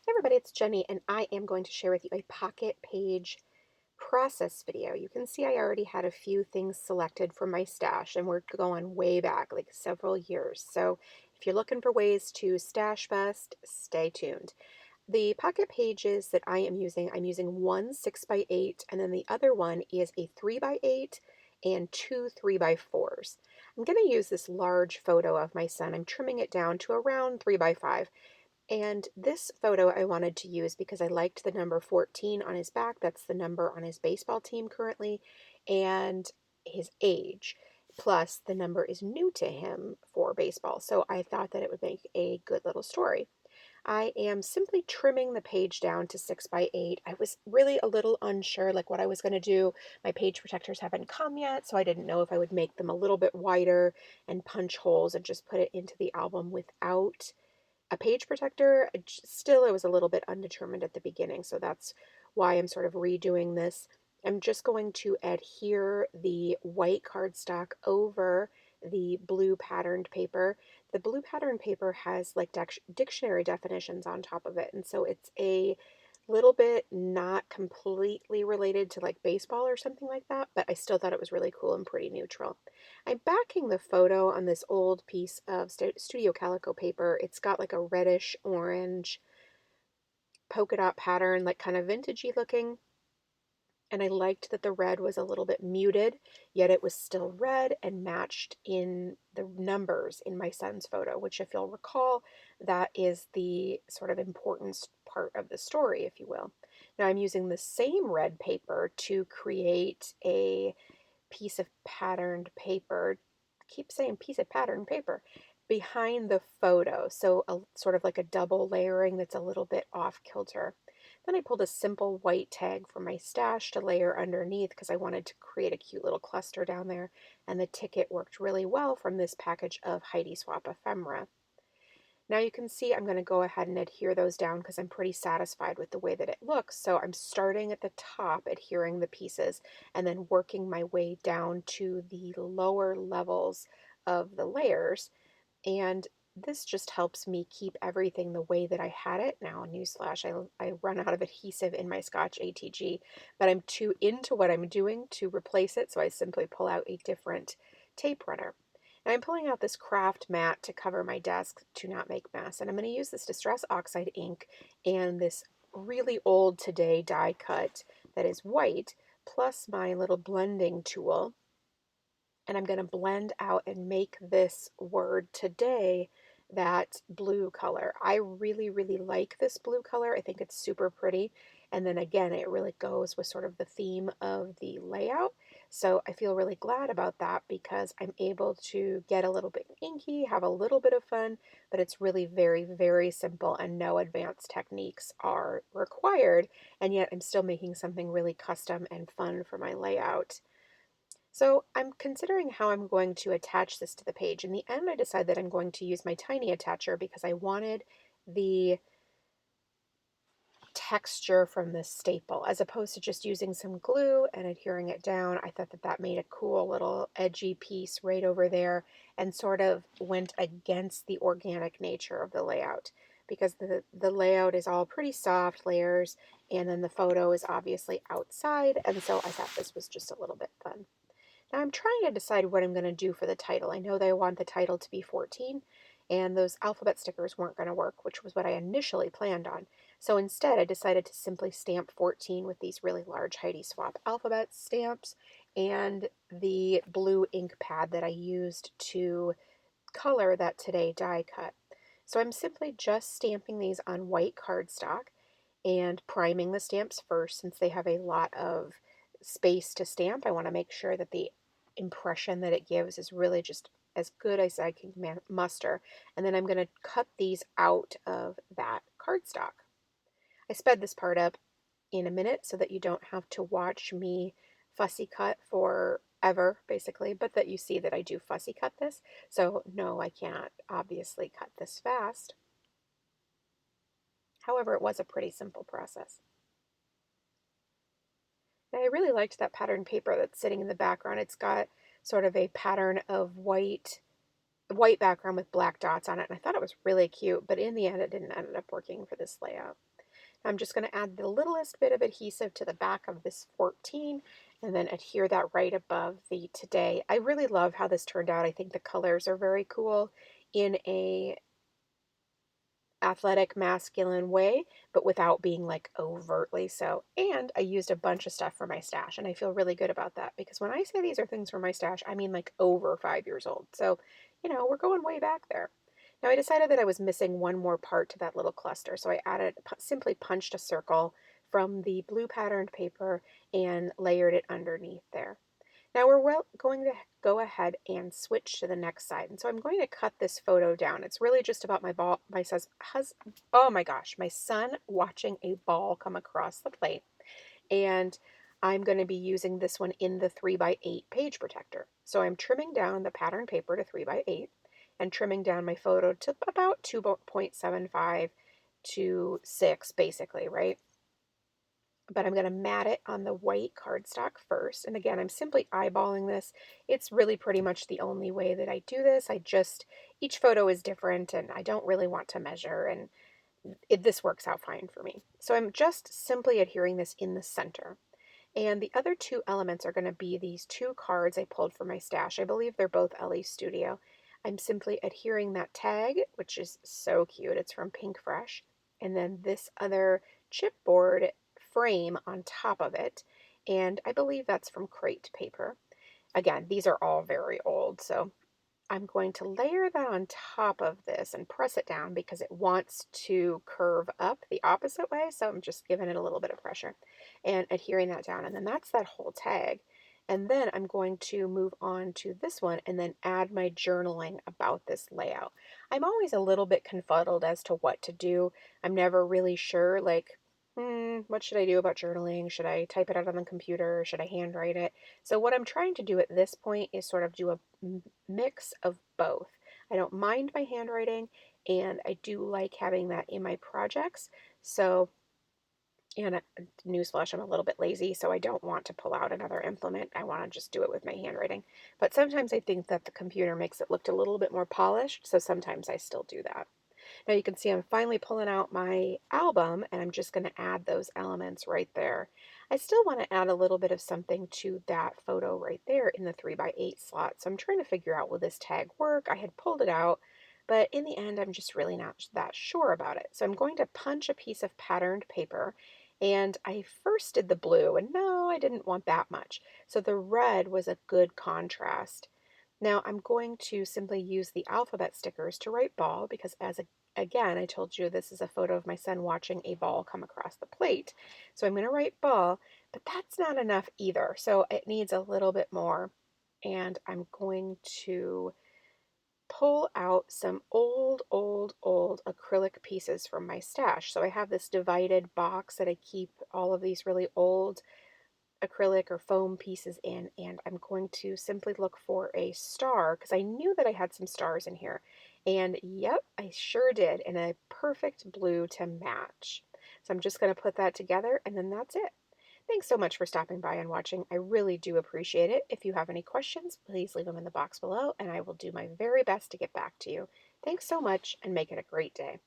Hey everybody, it's Jenny, and I am going to share with you a pocket page process video. You can see I already had a few things selected from my stash, and we're going way back, like several years. So if you're looking for ways to stash best, stay tuned. The pocket pages that I am using, I'm using one 6x8, and then the other one is a 3x8 and two 3x4s. I'm going to use this large photo of my son. I'm trimming it down to around 3x5. And this photo I wanted to use because I liked the number 14 on his back. That's the number on his baseball team currently, and his age. Plus, the number is new to him for baseball, so I thought that it would make a good little story. I am simply trimming the page down to 6x8. I was really a little unsure like what I was going to do. My page protectors haven't come yet, so I didn't know if I would make them a little bit wider and punch holes and just put it into the album without a page protector. Still, it was a little bit undetermined at the beginning, so that's why I'm sort of redoing this. I'm just going to adhere the white cardstock over the blue patterned paper. The blue patterned paper has like dictionary definitions on top of it, and so it's a little bit not completely related to like baseball or something like that, but I still thought it was really cool and pretty neutral. I'm backing the photo on this old piece of Studio Calico paper. It's got like a reddish orange polka dot pattern, like kind of vintagey looking. And I liked that the red was a little bit muted, yet it was still red and matched in the numbers in my son's photo, which if you'll recall, that is the sort of important part of the story, if you will. Now I'm using the same red paper to create a piece of patterned paper. I keep saying piece of patterned paper behind the photo, so a sort of like a double layering that's a little bit off kilter. Then I pulled a simple white tag from my stash to layer underneath because I wanted to create a cute little cluster down there, and the ticket worked really well from this package of Heidi Swap ephemera. Now you can see I'm going to go ahead and adhere those down because I'm pretty satisfied with the way that it looks. So I'm starting at the top, adhering the pieces, and then working my way down to the lower levels of the layers. And this just helps me keep everything the way that I had it. Now, newsflash, I run out of adhesive in my Scotch ATG, but I'm too into what I'm doing to replace it, so I simply pull out a different tape runner. And I'm pulling out this craft mat to cover my desk to not make mess. And I'm going to use this Distress Oxide ink and this really old today die cut that is white, plus my little blending tool. And I'm going to blend out and make this word today that blue color. I really, really like this blue color. I think it's super pretty. And then again, it really goes with sort of the theme of the layout. So I feel really glad about that because I'm able to get a little bit inky, have a little bit of fun, but it's really very, very simple and no advanced techniques are required. And yet I'm still making something really custom and fun for my layout. So I'm considering how I'm going to attach this to the page. In the end, I decided that I'm going to use my tiny attacher because I wanted the texture from this staple as opposed to just using some glue and adhering it down. I thought that that made a cool little edgy piece right over there and sort of went against the organic nature of the layout because the layout is all pretty soft layers and then the photo is obviously outside, and so I thought this was just a little bit fun. Now I'm trying to decide what I'm going to do for the title. I know that I want the title to be 14, and those alphabet stickers weren't going to work, which was what I initially planned on. So instead, I decided to simply stamp 14 with these really large Heidi Swap alphabet stamps and the blue ink pad that I used to color that today die cut. So I'm simply just stamping these on white cardstock and priming the stamps first since they have a lot of space to stamp. I want to make sure that the impression that it gives is really just as good as I can muster. And then I'm going to cut these out of that cardstock. I sped this part up in a minute so that you don't have to watch me fussy cut forever, basically, but that you see that I do fussy cut this. So no, I can't obviously cut this fast. However, it was a pretty simple process. And I really liked that pattern paper that's sitting in the background. It's got sort of a pattern of white background with black dots on it, and I thought it was really cute, but in the end it didn't end up working for this layout. I'm just going to add the littlest bit of adhesive to the back of this 14 and then adhere that right above the today. I really love how this turned out. I think the colors are very cool in a athletic masculine way, but without being like overtly so. And I used a bunch of stuff for my stash, and I feel really good about that because when I say these are things for my stash, I mean like over 5 years old. So, we're going way back there. Now I decided that I was missing one more part to that little cluster, so I simply punched a circle from the blue patterned paper and layered it underneath there. Now going to go ahead and switch to the next side. And so I'm going to cut this photo down. It's really just about oh my gosh, my son watching a ball come across the plate. And I'm going to be using this one in the 3x8 page protector. So I'm trimming down the pattern paper to 3x8 and trimming down my photo to about 2.75 to 6, basically, right? But I'm going to mat it on the white cardstock first. And again, I'm simply eyeballing this. It's really pretty much the only way that I do this. Each photo is different and I don't really want to measure, and this works out fine for me. So I'm just simply adhering this in the center. And the other two elements are going to be these two cards I pulled from my stash. I believe they're both Ellie Studio. I'm simply adhering that tag, which is so cute. It's from Pink Fresh. And then this other chipboard frame on top of it. And I believe that's from Crate Paper. Again, these are all very old, so I'm going to layer that on top of this and press it down because it wants to curve up the opposite way. So I'm just giving it a little bit of pressure and adhering that down. And then that's that whole tag. And then I'm going to move on to this one and then add my journaling about this layout. I'm always a little bit confuddled as to what to do. I'm never really sure, like, what should I do about journaling? Should I type it out on the computer? Should I handwrite it? So what I'm trying to do at this point is sort of do a mix of both. I don't mind my handwriting, and I do like having that in my projects. So, and newsflash, I'm a little bit lazy, so I don't want to pull out another implement. I want to just do it with my handwriting. But sometimes I think that the computer makes it look a little bit more polished, so sometimes I still do that. Now you can see I'm finally pulling out my album, and I'm just going to add those elements right there. I still want to add a little bit of something to that photo right there in the 3x8 slot. So I'm trying to figure out, will this tag work? I had pulled it out, but in the end I'm just really not that sure about it. So I'm going to punch a piece of patterned paper, and I first did the blue, and no, I didn't want that much. So the red was a good contrast. Now I'm going to simply use the alphabet stickers to write ball because again, I told you this is a photo of my son watching a ball come across the plate. So I'm going to write ball, but that's not enough either. So it needs a little bit more. And I'm going to pull out some old acrylic pieces from my stash. So I have this divided box that I keep all of these really old acrylic or foam pieces in, and I'm going to simply look for a star because I knew that I had some stars in here. And yep, I sure did, in a perfect blue to match. So I'm just going to put that together, and then that's it. Thanks so much for stopping by and watching. I really do appreciate it. If you have any questions, please leave them in the box below, and I will do my very best to get back to you. Thanks so much, and make it a great day.